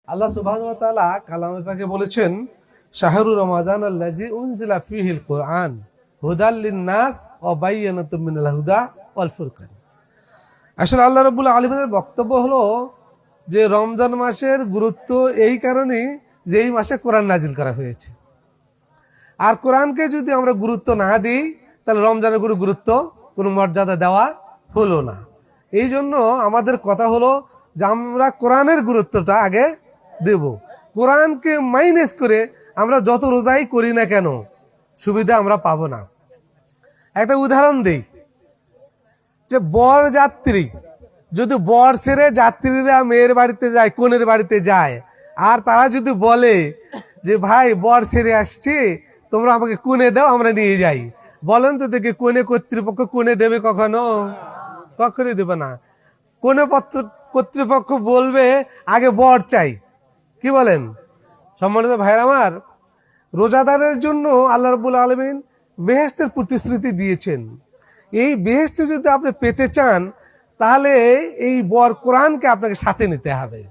আল্লাহ সুবহানাহু ওয়া তাআলা কালামে পাকে বলেছেন, শাহরুর রমাজান আল্লাযী উনজিলা ফীহিল কুরআন হুদাল লিন-নাস ওয়া বায়্যিনাতুম মিনাল হুদা ওয়াল ফুরকান। আসলে আল্লাহ রাব্বুল আলামিনের বক্তব্য হলো যে রমজান মাসের গুরুত্ব এই কারণেই যে এই মাসে কোরআন নাজিল করা হয়েছে। আর কোরআনকে যদি আমরা গুরুত্ব না দিই তাহলে রমজানের কোনো গুরুত্ব, কোনো মর্যাদা দেওয়া হলো না। এই জন্য আমাদের কথা হলো যে আমরা কোরআনের গুরুত্বটা আগে দেব। কোরআনকে মাইনাস করে আমরা যত রোজাই করি না কেন সুবিধা আমরা পাবো না। একটা উদাহরণ দেই, যে বর যাত্রী যদি বর ছেড়ে যাত্রীরা মেয়ের বাড়িতে যায়, কনের বাড়িতে যায়, আর তারা যদি বলে যে ভাই বর ছেড়ে আসছে, তোমরা আমাকে কোণে দাও, আমরা নিয়ে যাই, বলেন তো দেখে কোণে কর্তৃপক্ষ কোণে দেবে? কখনো কখনই দেবে না। কোণে কর্তৃপক্ষ বলবে আগে বর চাই। কি বলেন সম্মানিত ভাইরা আমার? রোজাদারের জন্য আল্লাহ রাব্বুল আলামিন বেহেশতের প্রতিশ্রুতি দিয়েছেন। এই বেহেশত যদি আপনি পেতে চান তাহলে এই বর কোরআনকে আপনাকে সাথে নিতে হবে।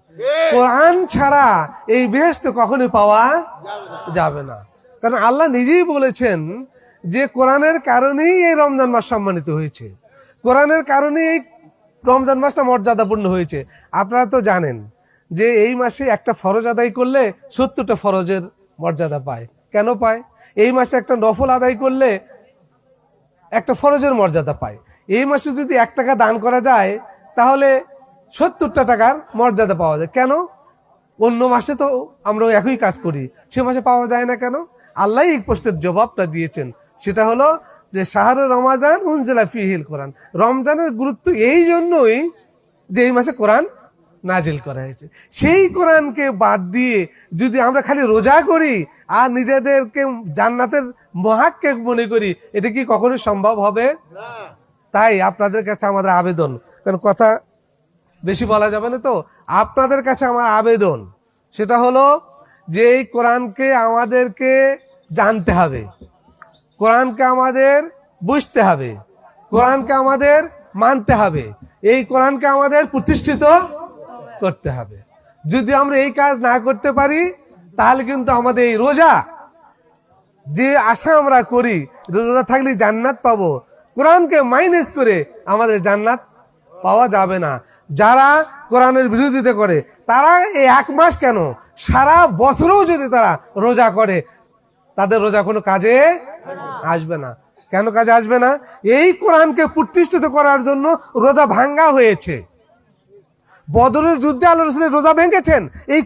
কোরআন ছাড়া এই বেহেশত কখনোই পাওয়া যাবে না। কারণ আল্লাহ নিজেই বলেছেন যে কোরআনের কারণেই এই রমজান মাস সম্মানিত হয়েছে, কোরআনের কারণেই রমজান মাসটা মর্যাদাপূর্ণ হয়েছে। আপনারা তো জানেন যে এই মাসে একটা ফরজ আদায় করলে 70টা ফরজের মর্যাদা পায়। কেন পায়? এই মাসে একটা নফল আদায় করলে একটা ফরজের মর্যাদা পায়। এই মাসে যদি 1 টাকা দান করা যায় তাহলে 70টা টাকার মর্যাদা পাওয়া যায়। কেন? অন্য মাসে তো আমরা একই কাজ করি, সে মাসে পাওয়া যায় না কেন? আল্লাহ এই প্রশ্নের জবাবটা দিয়েছেন, সেটা হলো যে শাহরুর রমাজান উনজিলা ফীহিল কোরআন। রমজানের গুরুত্ব এই জন্যই যে এই মাসে কোরআন নাজিল করা হয়েছে। সেই কোরআনকে বাদ দিয়ে যদি আমরা খালি রোজা করি আর নিজেদেরকে জান্নাতের মহাক্কেক মনে করি, এটা কি কখনো সম্ভব হবে? তাই আপনাদের কাছে আমাদের আবেদন, কারণ কথা বেশি বলা যাবে না, তো আপনাদের কাছে আমার আবেদন সেটা হলো যে এই কোরআনকে আমাদেরকে জানতে হবে, কোরআনকে আমাদের বুঝতে হবে, কোরআনকে আমাদের মানতে হবে, এই কোরআনকে আমাদের প্রতিষ্ঠিত করতে হবে। যদি আমরা এই কাজ না করতে পারি তাহলে কিন্তু আমাদের এই রোজা, যে আশা আমরা করি রোজা থাকলে জান্নাত পাবো, কোরআনকে মাইনাস করে আমাদের জান্নাত পাওয়া যাবে না। যারা কোরআনের বিরোধিতা করে তারা এই 1 মাস কেন, সারা বছরেও যদি তারা রোজা করে তাদের রোজা কোনো কাজে আসবে না। কেন কাজে আসবে না? এই কোরআনকে প্রতিষ্ঠিত করার জন্য রোজা ভাঙ্গা হয়েছে। বদরের যুদ্ধে আল্লাহ রাসূল রোজা ভেঙেছেন এই